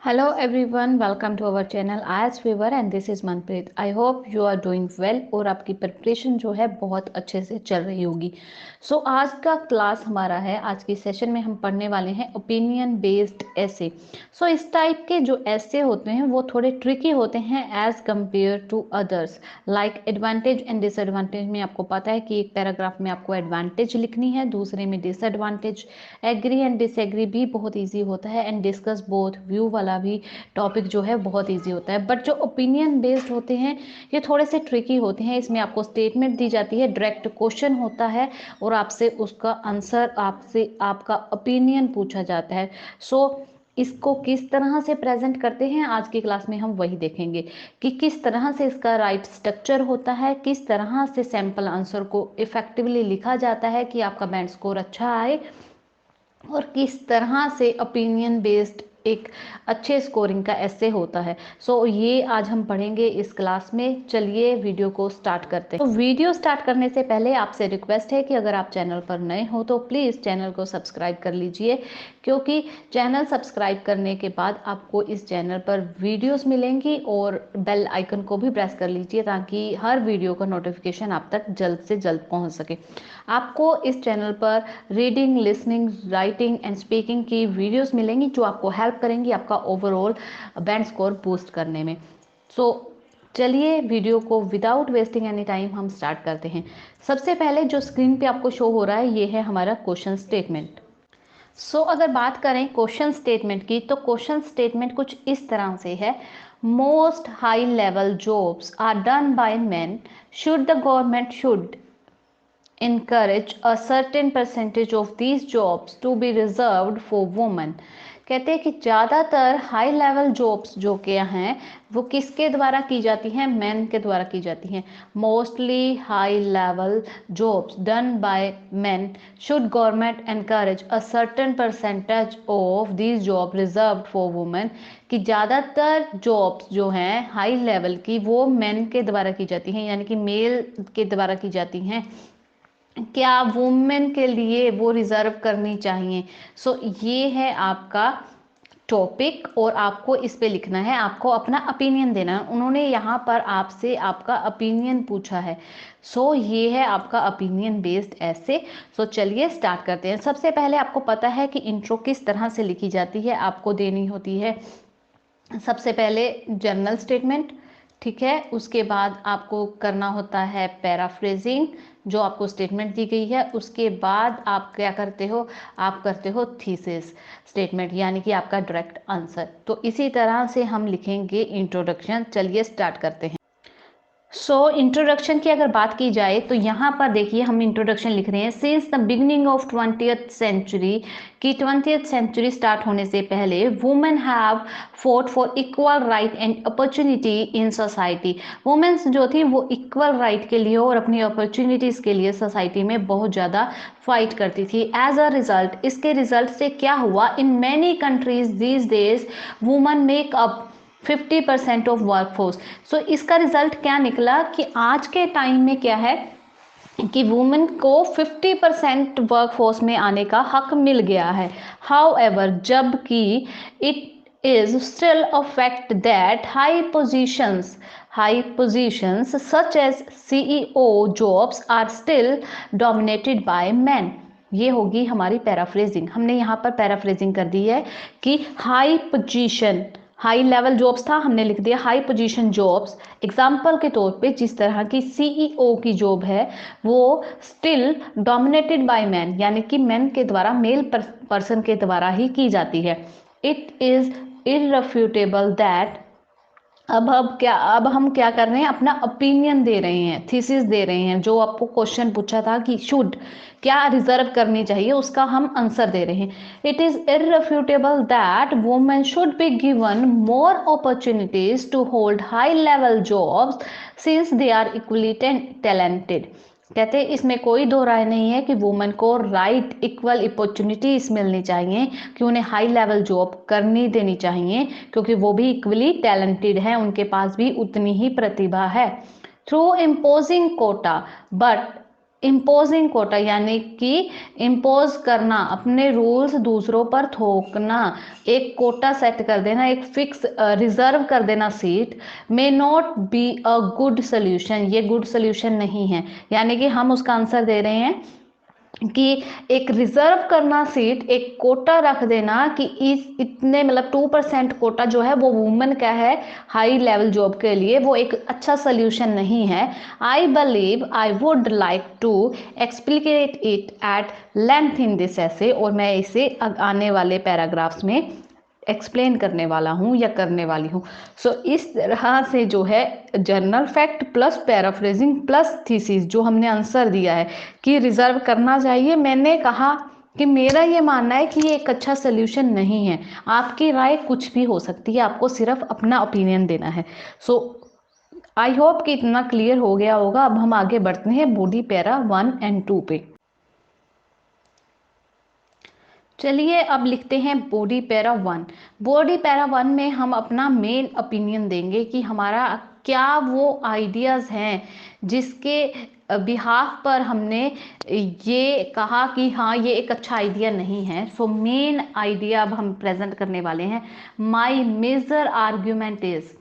Hello everyone, welcome to our channel आज fever and this is Manpreet. I hope you are doing well और आपकी preparation जो है बहुत अच्छे से चल रही होगी। आज का क्लास हमारा है, आज की सेशन में हम पढ़ने वाले हैं ओपिनियन बेस्ड ऐसे। इस टाइप के जो ऐसे होते हैं वो थोड़े ट्रिकी होते हैं as compare to others. Like advantage and disadvantage में आपको पता है कि एक पैराग्राफ में आपको एडवांटेज लिखनी है, दूसरे में डिसएडवांटेज। एग्री एंड डिसएग्री भी बहुत ईजी होता है एंड डिस्कस बोथ व्यू वाला भी टॉपिक जो है बहुत इजी होता है। बट जो ओपिनियन बेस्ड होते हैं ये थोड़े से ट्रिकी होते हैं। इसमें आपको स्टेटमेंट दी जाती है, डायरेक्ट क्वेश्चन होता है और आपसे उसका आंसर, आपसे आपका ओपिनियन पूछा जाता है। इसको किस तरह से प्रेजेंट करते हैं आज की क्लास में हम वही देखेंगे कि किस तरह से इसका राइट स्ट्रक्चर होता है, किस तरह से सैंपल आंसर को इफेक्टिवली लिखा जाता है कि आपका बैंड स्कोर अच्छा आए, और किस तरह से ओपिनियन बेस्ड एक अच्छे स्कोरिंग का ऐसे होता है। ये आज हम पढ़ेंगे इस क्लास में। चलिए वीडियो को स्टार्ट करते हैं। वीडियो स्टार्ट करने से पहले आपसे रिक्वेस्ट है कि अगर आप चैनल पर नए हो तो प्लीज़ चैनल को सब्सक्राइब कर लीजिए, क्योंकि चैनल सब्सक्राइब करने के बाद आपको इस चैनल पर वीडियोस मिलेंगी और बेल आइकन को भी प्रेस कर लीजिए ताकि हर वीडियो का नोटिफिकेशन आप तक जल्द से जल्द पहुंच सके। आपको इस चैनल पर reading, listening, writing and speaking की वीडियोस मिलेंगी जो आपको हेल्प करेंगी आपका ओवरऑल बैंड स्कोर बूस्ट करने में। चलिए वीडियो को विदाउट वेस्टिंग एनी टाइम हम स्टार्ट करते हैं। सबसे पहले जो स्क्रीन पे आपको शो हो रहा है ये है हमारा क्वेश्चन स्टेटमेंट। अगर बात करें क्वेश्चन स्टेटमेंट की तो क्वेश्चन स्टेटमेंट कुछ इस तरह से है। Most high level jobs are done by men, should the government should encourage a certain percentage of these jobs to be reserved for women। कहते हैं कि ज़्यादातर हाई लेवल जॉब्स जो कि हैं वो किसके द्वारा की जाती हैं? मैन के द्वारा की जाती हैं। Mostly high level jobs done by man, should government encourage a certain percentage of this job reserved for women. कि ज़्यादातर जॉब्स जो हैं हाई लेवल की वो मैन के द्वारा की जाती हैं, यानी कि मेल के द्वारा की जाती हैं, क्या वुमेन के लिए वो रिजर्व करनी चाहिए। ये है आपका टॉपिक और आपको इस पे लिखना है, आपको अपना ओपिनियन देना है। उन्होंने यहाँ पर आपसे आपका ओपिनियन पूछा है। ये है आपका ओपिनियन बेस्ड ऐसे। चलिए स्टार्ट करते हैं। सबसे पहले आपको पता है कि इंट्रो किस तरह से लिखी जाती है। आपको देनी होती है सबसे पहले जनरल स्टेटमेंट, ठीक है। उसके बाद आपको करना होता है पैराफ्रेजिंग, जो आपको स्टेटमेंट दी गई है। उसके बाद आप क्या करते हो? आप करते हो थीसिस स्टेटमेंट, यानी कि आपका डायरेक्ट आंसर। इसी तरह से हम लिखेंगे इंट्रोडक्शन। चलिए स्टार्ट करते हैं। इंट्रोडक्शन की अगर बात की जाए तो यहाँ पर देखिए हम इंट्रोडक्शन लिख रहे हैं। Since the beginning of 20th century, कि 20th सेंचुरी स्टार्ट होने से पहले women have fought for equal right and opportunity in society. Womens जो थी वो इक्वल राइट के लिए और अपनी अपॉर्चुनिटीज के लिए सोसाइटी में बहुत ज़्यादा फाइट करती थी। एज अ रिजल्ट, इसके रिजल्ट से क्या हुआ? In many countries these days women make up 50% of workforce. इसका रिजल्ट क्या निकला कि आज के टाइम में क्या है कि वुमेन को 50% वर्कफोर्स में आने का हक मिल गया है। हाउएवर, जबकि it is still a fact that high positions such as CEO jobs are still dominated by men। ये होगी हमारी पैराफ्रेजिंग। हमने यहाँ पर पैराफ्रेजिंग कर दी है कि high position, high level jobs था, हमने लिख दिया हाई पोजीशन जॉब्स। एग्जाम्पल के तौर पे जिस तरह की CEO की जॉब है वो स्टिल डोमिनेटेड बाय मैन, यानी कि मैन के द्वारा, मेल पर्सन के द्वारा ही की जाती है। इट इज इररिफ्यूटेबल दैट, अब हम क्या कर रहे हैं? अपना ओपिनियन दे रहे हैं, थीसिस दे रहे हैं। जो आपको क्वेश्चन पूछा था कि शुड क्या रिजर्व करनी चाहिए, उसका हम आंसर दे रहे हैं। It is irrefutable that women should be given more opportunities to hold high level jobs since they are equally talented. कहते हैं इसमें कोई दो राय नहीं है कि वुमेन को राइट इक्वल अपॉर्चुनिटीज मिलनी चाहिए, कि उन्हें हाई लेवल जॉब करनी देनी चाहिए, क्योंकि वो भी इक्वली टैलेंटेड है, उनके पास भी उतनी ही प्रतिभा है। Through imposing quota, but imposing quota यानी कि इम्पोज करना, अपने रूल्स दूसरों पर थोपना, एक कोटा सेट कर देना, एक फिक्स रिजर्व कर देना seat, may not be a good solution, ये गुड सोल्यूशन नहीं है। यानी कि हम उसका आंसर दे रहे हैं कि एक रिजर्व करना सीट, एक कोटा रख देना कि इस इतने मतलब 2% कोटा जो है वो वुमेन का है हाई लेवल जॉब के लिए, वो एक अच्छा सोल्यूशन नहीं है। I believe I would like to explicate it at length in this essay, और मैं इसे आने वाले पैराग्राफ्स में एक्सप्लेन करने वाला हूँ या करने वाली हूँ। सो इस तरह से जो है journal fact plus paraphrasing plus thesis जो हमने आंसर दिया है कि रिजर्व करना चाहिए, मैंने कहा कि मेरा ये मानना है कि ये एक अच्छा सोल्यूशन नहीं है। आपकी राय कुछ भी हो सकती है, आपको सिर्फ अपना ओपिनियन देना है। सो आई होप कि इतना क्लियर हो गया होगा। अब हम आगे बढ़ते हैं बॉडी पैरा 1 एंड 2 पे। चलिए अब लिखते हैं बॉडी पैरा 1। बॉडी पैरा 1 में हम अपना मेन ओपिनियन देंगे कि हमारा क्या वो आइडियाज़ हैं जिसके बिहाफ पर हमने ये कहा कि हाँ ये एक अच्छा आइडिया नहीं है। सो मेन आइडिया अब हम प्रेजेंट करने वाले हैं। माई मेजर आर्ग्यूमेंट इज,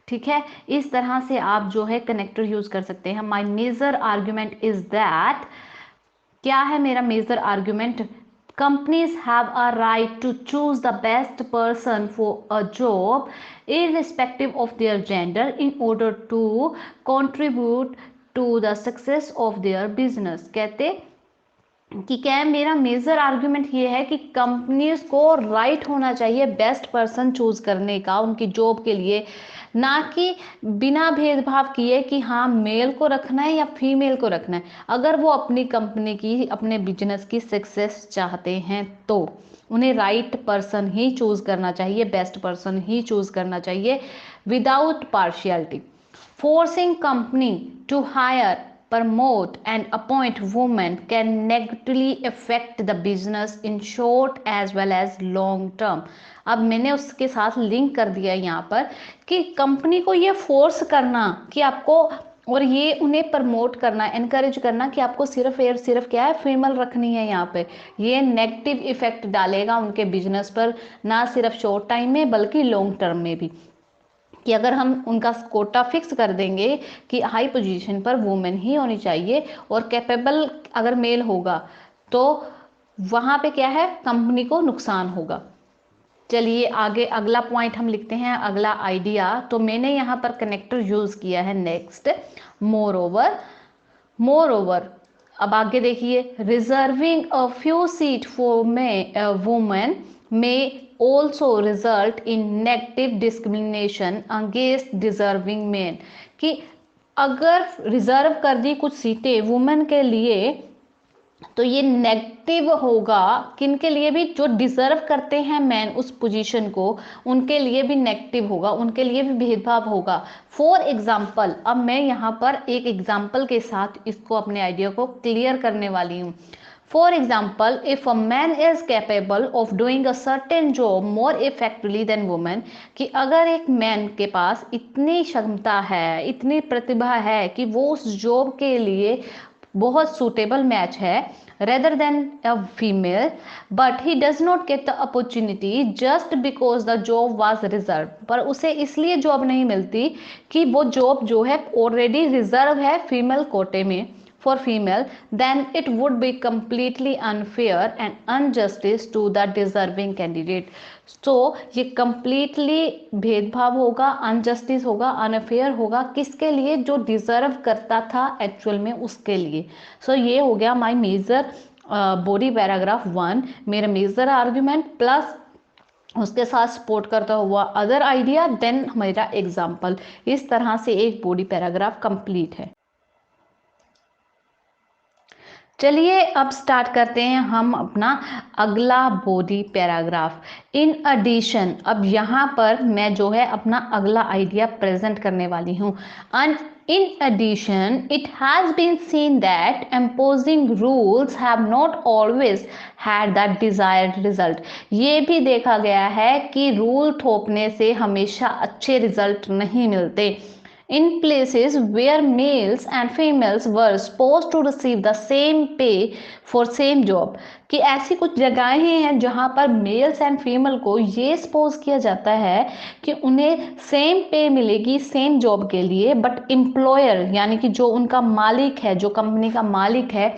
ठीक है, इस तरह से आप जो है कनेक्टर यूज कर सकते हैं। My major argument is that, क्या है मेरा major argument? Companies have a right to choose the best person for a job irrespective of their gender in order to contribute to the success of their business। कहते कि क्या मेरा major argument ये है कि कंपनीज को right होना चाहिए बेस्ट पर्सन चूज करने का उनकी जॉब के लिए, ना कि बिना भेदभाव किए कि हाँ मेल को रखना है या फीमेल को रखना है। अगर वो अपनी कंपनी की अपने बिजनेस की सक्सेस चाहते हैं तो उन्हें राइट पर्सन ही चूज करना चाहिए, बेस्ट पर्सन ही चूज करना चाहिए without partiality. Forcing company to hire, promote and appoint women can negatively affect the business in short as well as long term। अब मैंने उसके साथ लिंक कर दिया यहाँ पर कि कंपनी को ये फोर्स करना कि आपको, और ये उन्हें प्रमोट करना, एनकरेज करना कि आपको सिर्फ और सिर्फ क्या है फीमेल रखनी है यहाँ पे, ये नेगेटिव इफेक्ट डालेगा उनके बिजनेस पर, ना सिर्फ शॉर्ट टाइम में बल्कि लॉन्ग टर्म में भी। कि अगर हम उनका कोटा फिक्स कर देंगे कि हाई पोजीशन पर वुमेन ही होनी चाहिए और कैपेबल अगर मेल होगा तो वहां पे क्या है कंपनी को नुकसान होगा। चलिए आगे अगला पॉइंट हम लिखते हैं, अगला आइडिया। तो मैंने यहाँ पर कनेक्टर यूज किया है next, more over. More over अब आगे देखिए, reserving a few seat for women में also result in negative discrimination against deserving men। कि अगर रिजर्व कर दी कुछ सीटें वुमेन के लिए तो ये नेगेटिव होगा किन के लिए भी, जो डिजर्व करते हैं मैन उस पोजीशन को, उनके लिए भी नेगेटिव होगा, उनके लिए भी भेदभाव होगा। फॉर एग्जाम्पल, अब मैं यहाँ पर एक एग्जाम्पल के साथ इसको अपने आइडिया को क्लियर करने वाली हूँ। For example, if a man is capable of doing a certain job more effectively than women, कि अगर एक मैन के पास इतनी क्षमता है, इतनी प्रतिभा है कि वो उस जॉब के लिए बहुत सूटेबल मैच है rather than a female, but he does not get the opportunity just because the job was reserved। पर उसे इसलिए जॉब नहीं मिलती कि वो जॉब जो है ऑलरेडी रिजर्व है फीमेल कोटे में for female, then it would be completely unfair and injustice to the deserving candidate। तो ये completely भेदभाव होगा, अनजस्टिस होगा, अनफेयर होगा, किसके लिए? जो डिजर्व करता था एक्चुअल में उसके लिए। सो ये हो गया माई मेजर बॉडी पैराग्राफ 1, मेरा मेजर आर्ग्यूमेंट प्लस उसके साथ सपोर्ट करता हुआ अदर आइडिया, देन मेरा एग्जाम्पल। इस तरह से एक बॉडी पैराग्राफ कंप्लीट है। चलिए अब स्टार्ट करते हैं हम अपना अगला बॉडी पैराग्राफ। इन एडिशन, अब यहाँ पर मैं जो है अपना अगला आइडिया प्रेजेंट करने वाली हूँ। In addition, it has been seen that imposing rules have not always had that desired result। ये भी देखा गया है कि रूल थोपने से हमेशा अच्छे रिजल्ट नहीं मिलते। in places where males and females were supposed to receive the same pay for same job। कि ऐसी कुछ जगहें हैं जहां पर मेल्स एंड फीमेल को ये सपोज किया जाता है कि उन्हें सेम पे मिलेगी सेम जॉब के लिए, बट एम्प्लॉयर यानी कि जो उनका मालिक है, जो कंपनी का मालिक है,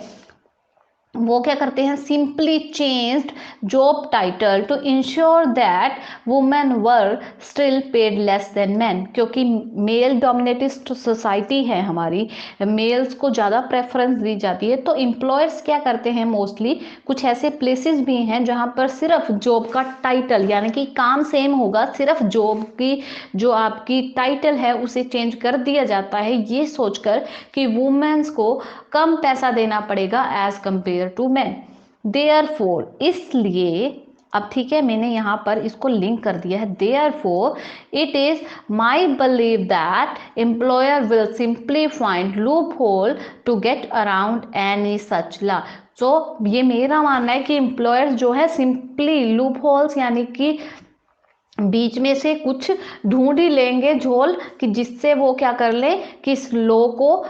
वो क्या करते हैं, simply changed job title to ensure that women were still paid less than man. क्योंकि मेल डोमिनेटेड सोसाइटी है हमारी, मेल्स को ज़्यादा प्रेफरेंस दी जाती है, तो एम्प्लॉयर्स क्या करते हैं, मोस्टली कुछ ऐसे प्लेसेस भी हैं जहां पर सिर्फ जॉब का टाइटल यानी कि काम सेम होगा, सिर्फ जॉब की जो आपकी टाइटल है उसे चेंज कर दिया जाता है, ये सोचकर कि वुमेन्स को कम पैसा देना पड़ेगा as compare to man. Therefore, इसलिए अब ठीक है, मैंने यहाँ पर इसको लिंक कर दिया है। Therefore it is my believe that employer will simply find loophole to get around any such law. तो ये मेरा मानना है कि एम्प्लॉयर्स जो है सिंपली लूप होल्स यानी कि बीच में से कुछ ढूंढ ही लेंगे झोल, कि जिससे वो क्या कर ले कि इस लॉ को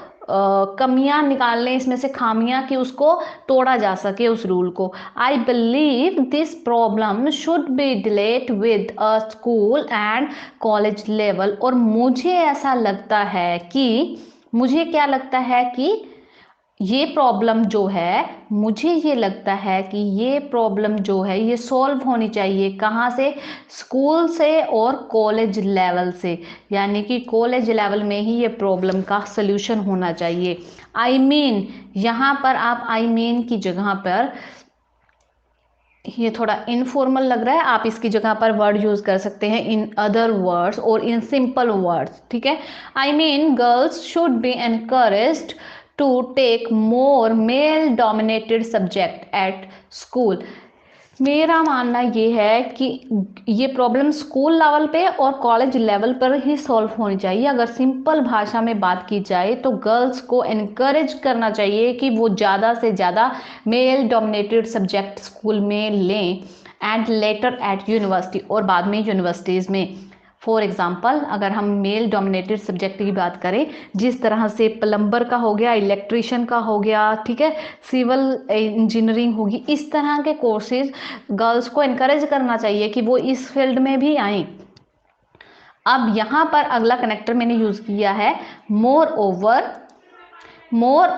कमियां निकाल लें, इसमें से खामियां, कि उसको तोड़ा जा सके उस रूल को। I believe this problem should be dealt with a school and college level. और मुझे ऐसा लगता है कि, मुझे क्या लगता है कि ये प्रॉब्लम जो है, मुझे ये लगता है कि ये प्रॉब्लम जो है ये सॉल्व होनी चाहिए कहाँ से, स्कूल से और कॉलेज लेवल से, यानी कि कॉलेज लेवल में ही ये प्रॉब्लम का सल्यूशन होना चाहिए। आई मीन यहाँ पर आप आई मीन की जगह पर, ये थोड़ा इनफॉर्मल लग रहा है, आप इसकी जगह पर वर्ड यूज कर सकते हैं इन अदर वर्ड्स और इन सिंपल वर्ड्स, ठीक है। I mean girls should be encouraged to take more male dominated subject at school. मेरा मानना ये है कि ये प्रॉब्लम स्कूल लेवल पे और कॉलेज लेवल पर ही सॉल्व होनी चाहिए। अगर सिंपल भाषा में बात की जाए तो गर्ल्स को एनकरेज करना चाहिए कि वो ज़्यादा से ज़्यादा मेल डोमिनेटेड सब्जेक्ट स्कूल में लें एंड लेटर एट यूनिवर्सिटी, और बाद में यूनिवर्सिटीज़ में। फॉर एग्जाम्पल, अगर हम मेल डोमिनेटेड सब्जेक्ट की बात करें, जिस तरह से प्लम्बर का हो गया, इलेक्ट्रिशियन का हो गया, ठीक है, सिविल इंजीनियरिंग होगी, इस तरह के कोर्सेज गर्ल्स को एनकरेज करना चाहिए कि वो इस फील्ड में भी आए। अब यहाँ पर अगला कनेक्टर मैंने यूज किया है more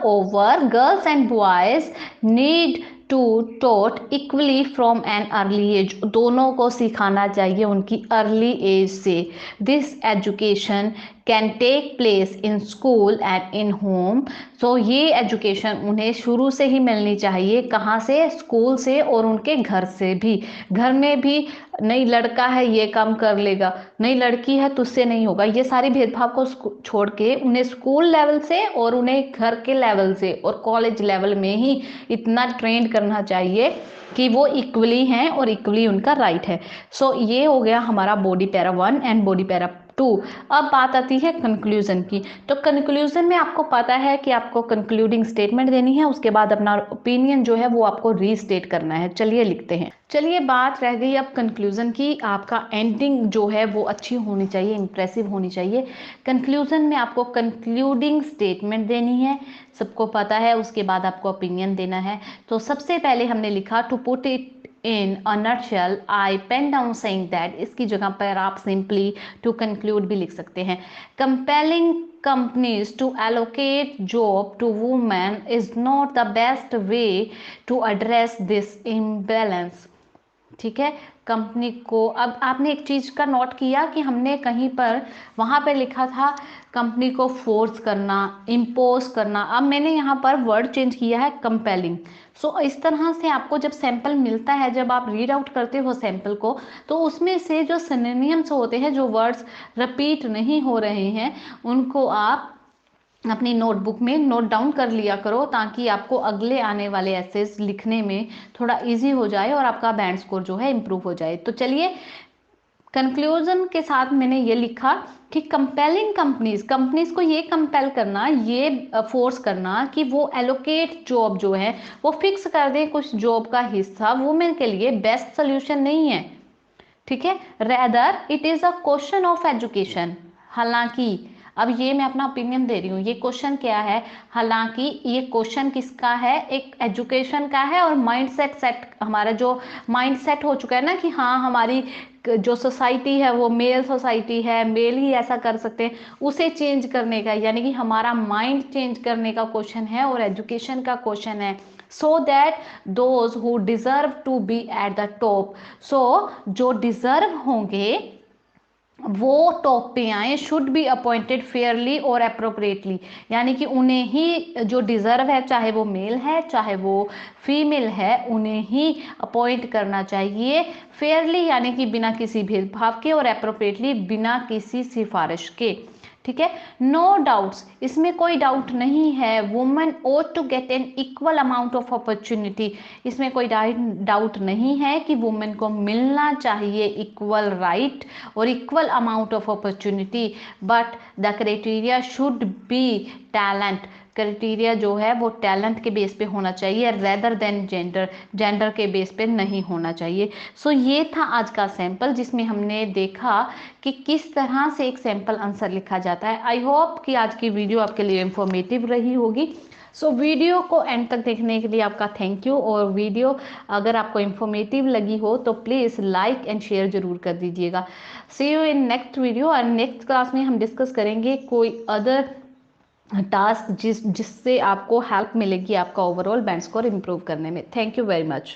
over girls and boys need to taught equally from an early age. दोनों को सिखाना चाहिए उनकी अर्ली एज से। This education can take place in school and in home. So ये एजुकेशन उन्हें शुरू से ही मिलनी चाहिए, कहाँ से, स्कूल से और उनके घर से भी। घर में भी नहीं लड़का है ये काम कर लेगा, नहीं लड़की है तुझसे नहीं होगा, ये सारी भेदभाव को छोड़ के उन्हें स्कूल लेवल से और उन्हें घर के लेवल से और कॉलेज लेवल में ही इतना ट्रेंड करना चाहिए कि वो इक्वली हैं और इक्वली उनका राइट है। सो ये हो गया हमारा body para 1 and body para 2। अब बात आती है कंक्लूजन की। तो कंक्लूजन में आपको पता है कि आपको कंक्लूडिंग स्टेटमेंट देनी है, उसके बाद अपना ओपिनियन जो है वो आपको रीस्टेट करना है। चलिए लिखते हैं। चलिए बात रह गई अब कंक्लूजन की। आपका एंडिंग जो है वो अच्छी होनी चाहिए, इंप्रेसिव होनी चाहिए। कंक्लूजन में आपको कंक्लूडिंग स्टेटमेंट देनी है, सबको पता है, उसके बाद आपको ओपिनियन देना है। तो सबसे पहले हमने लिखा to put it in a nutshell I pen down saying that, इसकी जगह पर आप simply to conclude भी लिख सकते हैं। compelling companies to allocate job to women is not the best way to address this imbalance। ठीक है, कंपनी को, अब आपने एक चीज का नोट किया कि हमने कहीं पर वहां पर लिखा था कंपनी को फोर्स करना, इम्पोज करना। अब मैंने यहाँ पर वर्ड चेंज किया है कंपेलिंग। सो इस तरह से आपको जब सैंपल मिलता है, जब आप रीड आउट करते हो सैंपल को, तो उसमें से जो सिनोनिम्स होते हैं, जो वर्ड्स रिपीट नहीं हो रहे हैं, उनको आप अपनी नोटबुक में नोट डाउन कर लिया करो, ताकि आपको अगले आने वाले एसेस लिखने में थोड़ा इजी हो जाए और आपका बैंड स्कोर जो है इम्प्रूव हो जाए। तो चलिए कंक्लूजन के साथ मैंने ये लिखा कि कंपेलिंग कंपनीज को ये कंपेल करना, ये फोर्स करना कि वो एलोकेट जॉब जो है वो फिक्स कर दें कुछ जॉब का हिस्सा वुमेन के लिए, बेस्ट सोल्यूशन नहीं है। ठीक है, rather it is a question of education. हालांकि अब ये मैं अपना ओपिनियन दे रही हूँ, ये क्वेश्चन क्या है, हालांकि ये क्वेश्चन किसका है, एक एजुकेशन का है और माइंडसेट हमारा जो माइंडसेट हो चुका है ना कि हाँ हमारी जो सोसाइटी है वो मेल सोसाइटी है, मेल ही ऐसा कर सकते हैं, उसे चेंज करने का, यानी कि हमारा माइंड चेंज करने का क्वेश्चन है और एजुकेशन का क्वेश्चन है। So that those who deserve to be at the top, so जो डिजर्व होंगे वो टॉप पे आए, शुड बी अपॉइंटेड फेयरली और अप्रोप्रिएटली, यानी कि उन्हें ही जो डिजर्व है, चाहे वो मेल है चाहे वो फीमेल है, उन्हें ही अपॉइंट करना चाहिए फेयरली, यानी कि बिना किसी भेदभाव के, और अप्रोप्रिएटली बिना किसी सिफारिश के। ठीक है, नो डाउट्स, इसमें कोई डाउट नहीं है, women ought to get an equal amount of opportunity, इसमें कोई डाउट नहीं है कि वुमेन को मिलना चाहिए इक्वल राइट और equal amount of opportunity, but the criteria should be talent, criteria जो है वो टैलेंट के बेस पे होना चाहिए रेदर देन जेंडर, जेंडर के बेस पे नहीं होना चाहिए। सो ये था आज का सैंपल जिसमें हमने देखा कि किस तरह से एक सैंपल आंसर लिखा जाता है। आई होप कि आज की वीडियो आपके लिए इंफॉर्मेटिव रही होगी। सो वीडियो को एंड तक देखने के लिए आपका थैंक यू, और वीडियो अगर आपको इंफॉर्मेटिव लगी हो तो प्लीज़ लाइक एंड शेयर जरूर कर दीजिएगा। सी यू इन नेक्स्ट वीडियो, और नेक्स्ट क्लास में हम डिस्कस करेंगे कोई अदर टास्क जिससे आपको हेल्प मिलेगी आपका ओवरऑल बैंड स्कोर इम्प्रूव करने में। Thank you very much.